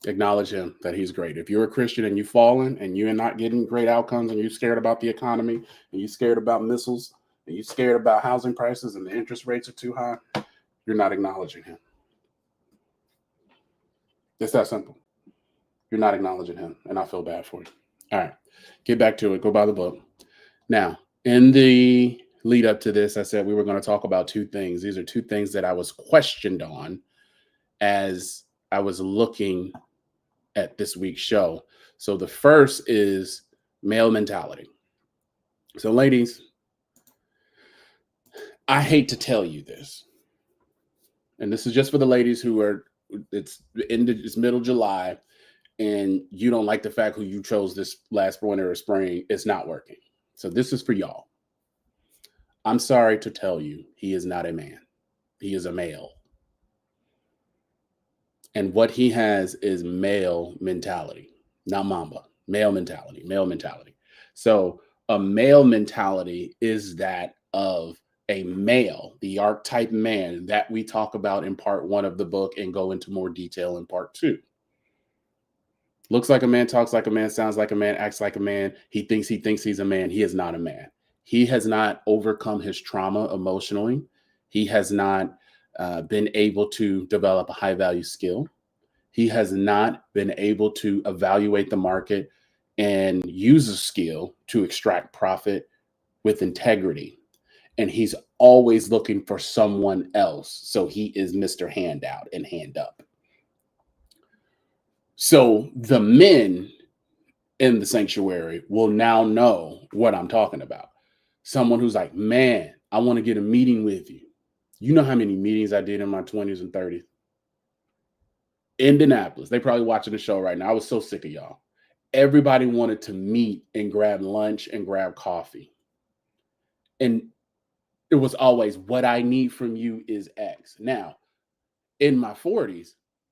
Acknowledge him that he's great. If you're a Christian and you've fallen and you're not getting great outcomes and you're scared about the economy and you're scared about missiles and you're scared about housing prices and the interest rates are too high, you're not acknowledging him. It's that simple. You're not acknowledging him, and I feel bad for you. All right, get back to it. Go by the book. Now, in the lead up to this, I said we were going to talk about two things. These are two things that I was questioned on as I was looking at this week's show. So the first is male mentality. So ladies, I hate to tell you this, and this is just for the ladies who are, it's middle July and you don't like the fact who you chose this last winter or spring, it's not working. So this is for y'all. I'm sorry to tell you, he is not a man. He is a male. And what he has is male mentality, not mamba, male mentality, male mentality. So a male mentality is that of a male, the archetype man that we talk about in part 1 of the book and go into more detail in part 2. Looks like a man, talks like a man, sounds like a man, acts like a man. He thinks he's a man. He is not a man. He has not overcome his trauma emotionally. He has not been able to develop a high value skill. He has not been able to evaluate the market and use a skill to extract profit with integrity. And he's always looking for someone else. So he is Mr. Handout and hand up. So the men in the sanctuary will now know what I'm talking about. Someone who's like, man, I want to get a meeting with you. You know how many meetings I did in my 20s and 30s? Indianapolis. They probably watching the show right now. I was so sick of y'all. Everybody wanted to meet and grab lunch and grab coffee. And it was always, what I need from you is X. Now, in my 40s,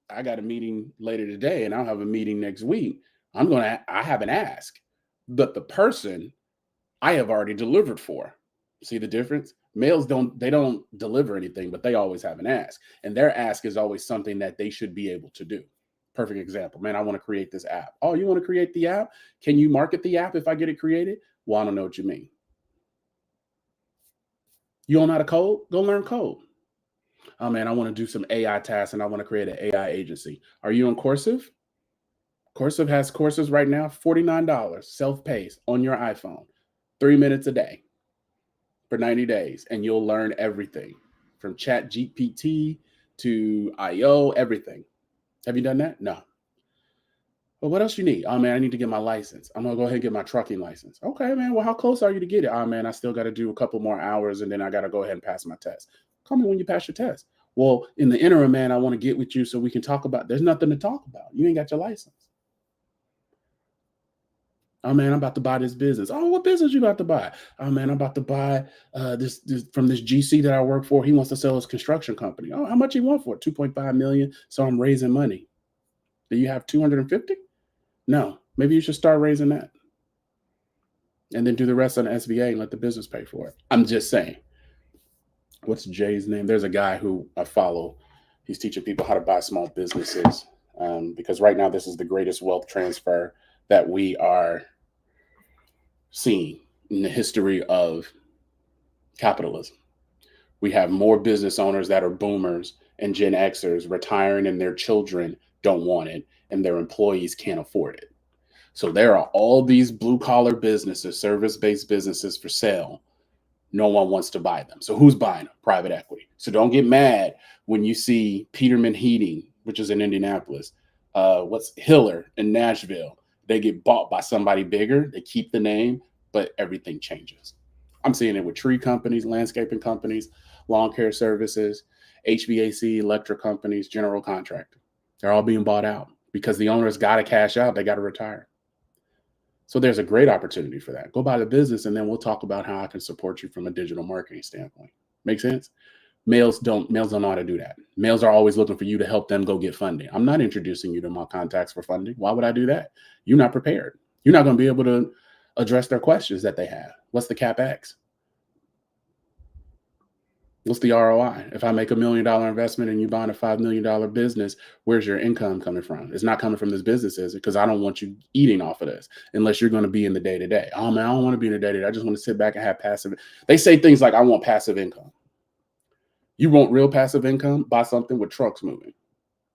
I got a meeting later today and I'll have a meeting next week. I have an ask, but the person I have already delivered for. See the difference? Males don't deliver anything, but they always have an ask. And their ask is always something that they should be able to do. Perfect example. Man, I want to create this app. Oh, you want to create the app? Can you market the app if I get it created? Well, I don't know what you mean. You don't know how to code? Go learn code. Oh man, I want to do some AI tasks and I want to create an AI agency. Are you on Coursive? Coursive has courses right now, $49, self-paced on your iPhone, 3 minutes a day for 90 days. And you'll learn everything from Chat GPT to IO, everything. Have you done that? No. Well, what else you need? Oh man, I need to get my license. I'm gonna go ahead and get my trucking license. Okay, man. Well, how close are you to get it? Oh man, I still got to do a couple more hours and then I got to go ahead and pass my test. Call me when you pass your test. Well, in the interim, man, I want to get with you so we can talk about. There's nothing to talk about. You ain't got your license. Oh man, I'm about to buy this business. Oh, what business you about to buy? Oh man, I'm about to buy this from this GC that I work for. He wants to sell his construction company. Oh, how much he want for it? 2.5 million. So I'm raising money. Do you have 250? No, maybe you should start raising that. And then do the rest on the SBA and let the business pay for it. I'm just saying. What's Jay's name? There's a guy who I follow. He's teaching people how to buy small businesses because right now this is the greatest wealth transfer that we are seeing in the history of capitalism. We have more business owners that are boomers and Gen Xers retiring and their children don't want it and their employees can't afford it. So there are all these blue collar businesses, service-based businesses for sale. No one wants to buy them. So who's buying them? Private equity. So don't get mad when you see Peterman Heating, which is in Indianapolis, what's Hiller in Nashville. They get bought by somebody bigger. They keep the name, but everything changes. I'm seeing it with tree companies, landscaping companies, lawn care services, HVAC, electric companies, general contractor. They're all being bought out because the owners got to cash out. They got to retire. So there's a great opportunity for that. Go buy the business, and then we'll talk about how I can support you from a digital marketing standpoint. Make sense? Males don't know how to do that. Males are always looking for you to help them go get funding. I'm not introducing you to my contacts for funding. Why would I do that? You're not prepared. You're not going to be able to address their questions that they have. What's the CapEx? What's the ROI? If I make $1 million investment and you buying a $5 million business, where's your income coming from? It's not coming from this business, is it? Because I don't want you eating off of this unless you're going to be in the day to day. Oh man, I don't want to be in the day to day. I just want to sit back and have passive. They say things like, I want passive income. You want real passive income? Buy something with trucks moving.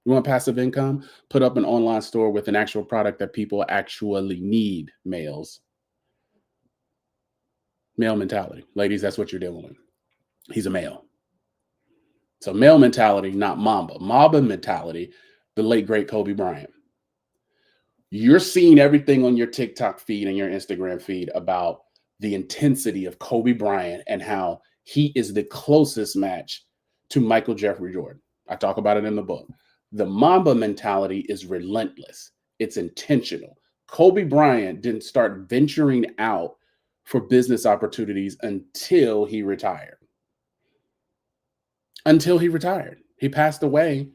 You want passive income? Put up an online store with an actual product that people actually need, males. Male mentality. Ladies, that's what you're dealing with. He's a male. So male mentality, not Mamba. Mamba mentality, the late, great Kobe Bryant. You're seeing everything on your TikTok feed and your Instagram feed about the intensity of Kobe Bryant and how he is the closest match to Michael Jeffrey Jordan. I talk about it in the book. The Mamba mentality is relentless. It's intentional. Kobe Bryant didn't start venturing out for business opportunities until he retired. He passed away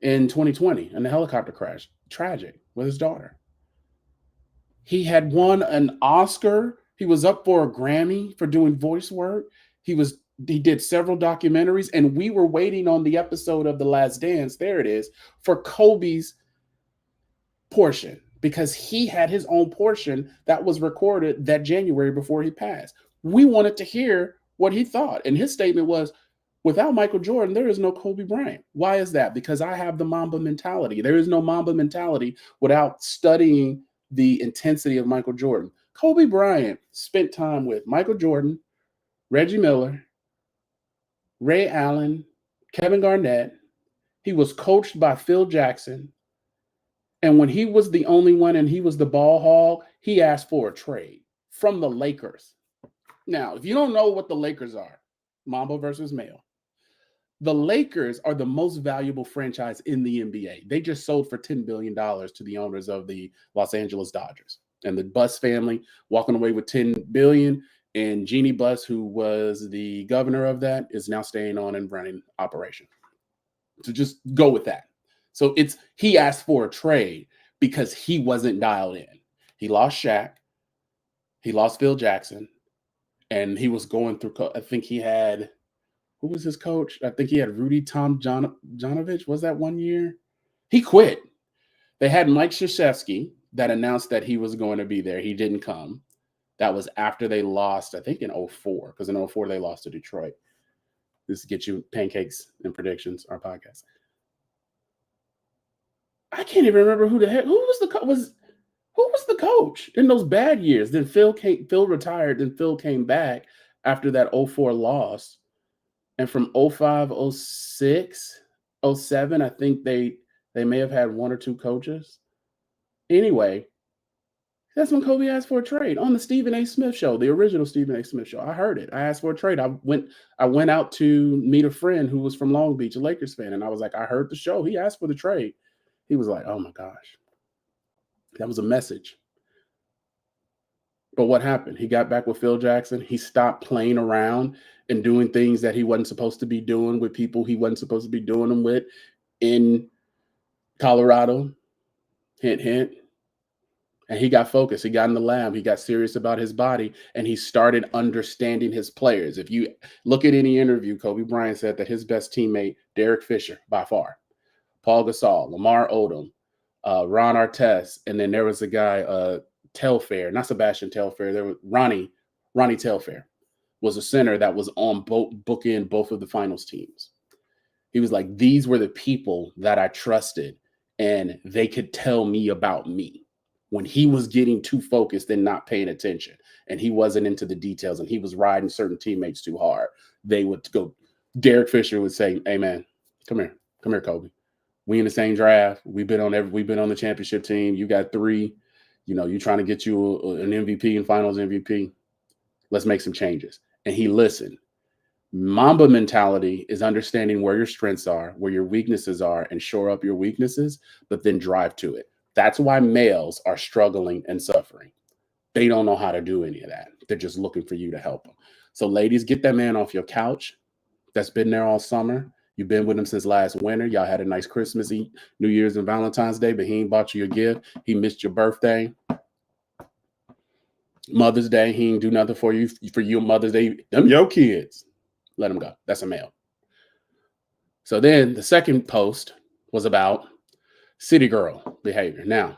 in 2020 in a helicopter crash. Tragic, with his daughter. He had won an Oscar. He was up for a Grammy for doing voice work. He did several documentaries, and we were waiting on the episode of The Last Dance, there it is, for Kobe's portion, because he had his own portion that was recorded that January before he passed. We wanted to hear what he thought, and his statement was, without Michael Jordan, there is no Kobe Bryant. Why is that? Because I have the Mamba mentality. There is no Mamba mentality without studying the intensity of Michael Jordan. Kobe Bryant spent time with Michael Jordan, Reggie Miller, Ray Allen, Kevin Garnett. He was coached by Phil Jackson. And when he was the only one and he was the ball hog, he asked for a trade from the Lakers. Now, if you don't know what the Lakers are, Mamba versus male, the Lakers are the most valuable franchise in the NBA. They just sold for $10 billion to the owners of the Los Angeles Dodgers. And the Buss family walking away with $10 billion. And Jeannie Buss, who was the governor of that, is now staying on and running operation. So just go with that. So he asked for a trade because he wasn't dialed in. He lost Shaq. He lost Phil Jackson. And he was going through, I think he had, who was his coach? I think he had Rudy Tomjanovich. Was that 1 year? He quit. They had Mike Krzyzewski that announced that he was going to be there. He didn't come. That was after they lost, I think in 2004, because in 2004 they lost to Detroit. This gets you pancakes and predictions, our podcast. I can't even remember who was the coach in those bad years. Then Phil retired, then Phil came back after that 2004 loss. And from 2005, 2006, 2007, I think they may have had one or two coaches. Anyway, that's when Kobe asked for a trade on the Stephen A. Smith show, the original Stephen A. Smith show. I heard it. I asked for a trade. I went out to meet a friend who was from Long Beach, a Lakers fan, and I was like, I heard the show. He asked for the trade. He was like, oh my gosh, that was a message. But what happened? He got back with Phil Jackson. He stopped playing around and doing things that he wasn't supposed to be doing with people he wasn't supposed to be doing them with in Colorado. Hint, hint. And he got focused. He got in the lab. He got serious about his body, and he started understanding his players. If you look at any interview, Kobe Bryant said that his best teammate, Derek Fisher, by far, Paul Gasol, Lamar Odom, Ron Artest, and then there was a guy, Telfair, not Sebastian Telfair. There was Ronnie Telfair was a center that was on bookend both of the finals teams. He was like, these were the people that I trusted, and they could tell me about me. When he was getting too focused and not paying attention, and he wasn't into the details, and he was riding certain teammates too hard, they would go. Derek Fisher would say, "Hey man, come here, Kobe. We in the same draft. We've been on the championship team. You got 3. You trying to get you an MVP and Finals MVP. Let's make some changes." And he listened. Mamba mentality is understanding where your strengths are, where your weaknesses are, and shore up your weaknesses, but then drive to it. That's why males are struggling and suffering. They don't know how to do any of that. They're just looking for you to help them. So ladies, get that man off your couch that's been there all summer. You've been with him since last winter. Y'all had a nice Christmas, New Year's, and Valentine's Day, but he ain't bought you a gift. He missed your birthday. Mother's Day, he ain't do nothing for you. For your Mother's Day, them your kids. Let him go. That's a male. So then the second post was about city girl behavior. Now,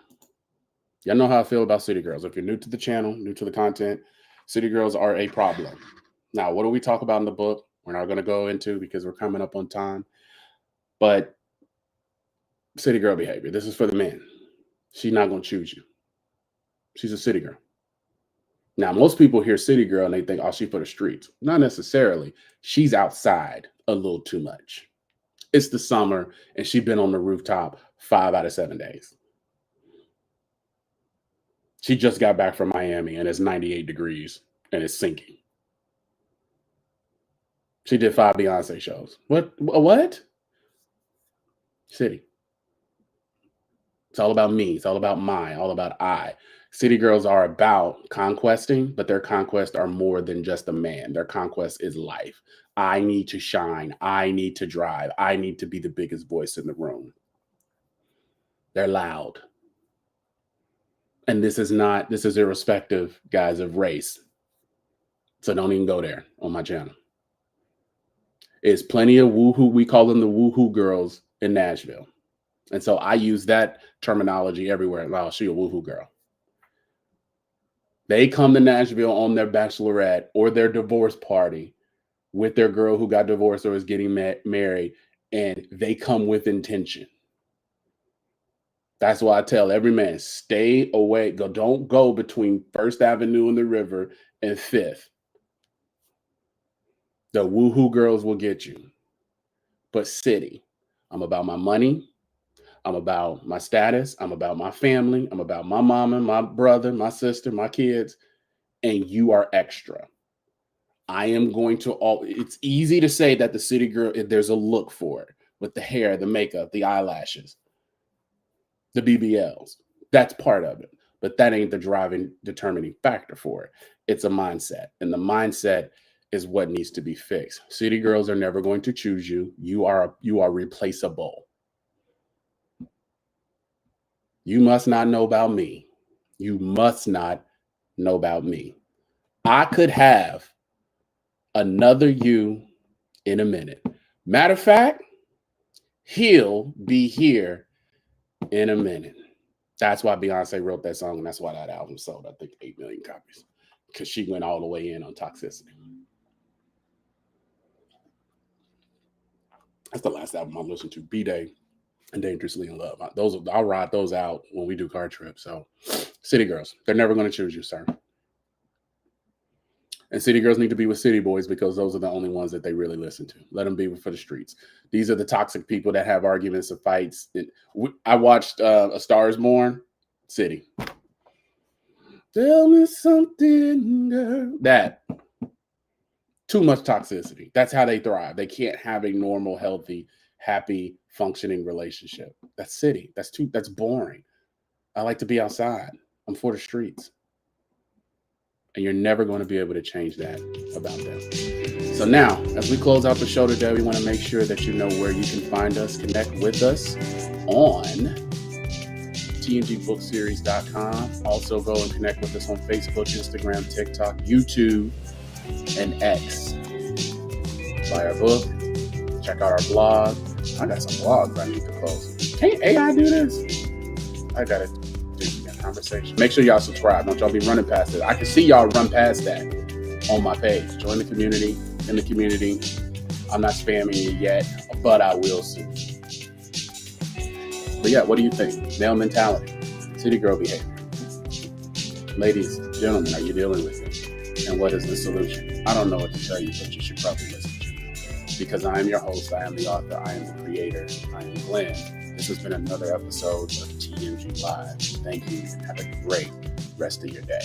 y'all know how I feel about city girls. If you're new to the channel, new to the content, city girls are a problem. Now, what do we talk about in the book? We're not going to go into because we're coming up on time. But city girl behavior, this is for the men. She's not going to choose you. She's a city girl. Now, most people hear city girl and they think, oh, she's for the streets. Not necessarily. She's outside a little too much. It's the summer and she's been on the rooftop 5 out of 7 days. She just got back from Miami and it's 98 degrees and it's sinking. She did 5 Beyonce shows. What? City. It's all about me. It's all about mine. All about I. City girls are about conquesting, but their conquests are more than just a man. Their conquest is life. I need to shine. I need to drive. I need to be the biggest voice in the room. They're loud. And this is irrespective, guys, of race. So don't even go there on my channel. It's plenty of woohoo. We call them the woohoo girls in Nashville. And so I use that terminology everywhere. Oh, she a woohoo girl. They come to Nashville on their bachelorette or their divorce party with their girl who got divorced or is getting married, and they come with intention. That's why I tell every man, stay away. Don't go between 1st Avenue and the river and 5th. The woohoo girls will get you. But city, I'm about my money. I'm about my status. I'm about my family. I'm about my mama, my brother, my sister, my kids. And you are extra. I am going to it's easy to say that the city girl, there's a look for it with the hair, the makeup, the eyelashes, the BBLs. That's part of it. But that ain't the determining factor for it. It's a mindset. And the mindset is what needs to be fixed. City girls are never going to choose you. You are replaceable. You must not know about me. You must not know about me. I could have another you in a minute. Matter of fact, he'll be here in a minute. That's why Beyonce wrote that song, and that's why that album sold, I think, 8 million copies, because she went all the way in on toxicity. That's the last album I listened to, B-Day and Dangerously in Love. I'll ride those out when we do car trips. So city girls, they're never going to choose you, sir. And city girls need to be with city boys because those are the only ones that they really listen to. Let them be for the streets. These are the toxic people that have arguments and fights. I watched A Star Is Born, city. Tell me something, girl. That. Too much toxicity. That's how they thrive. They can't have a normal, healthy, happy, functioning relationship. That's city. That's boring. I like to be outside. I'm for the streets. And you're never going to be able to change that about them. So now, as we close out the show today, we want to make sure that you know where you can find us, connect with us on TMGbookseries.com. Also go and connect with us on Facebook, Instagram, TikTok, YouTube, and X. Buy our book. Check out our blog. I got some blogs I need to close. Can't AI do this? I got it. Conversation. Make sure y'all subscribe. Don't y'all be running past it. I can see y'all run past that on my page. Join the community. In the community. I'm not spamming you yet, but I will soon. But yeah, what do you think? Male mentality. City girl behavior. Ladies, gentlemen, are you dealing with it? And what is the solution? I don't know what to tell you, but you should probably listen to me. Because I am your host. I am the author. I am the creator. I am Glenn. This has been another episode of TMG Live. Thank you and have a great rest of your day.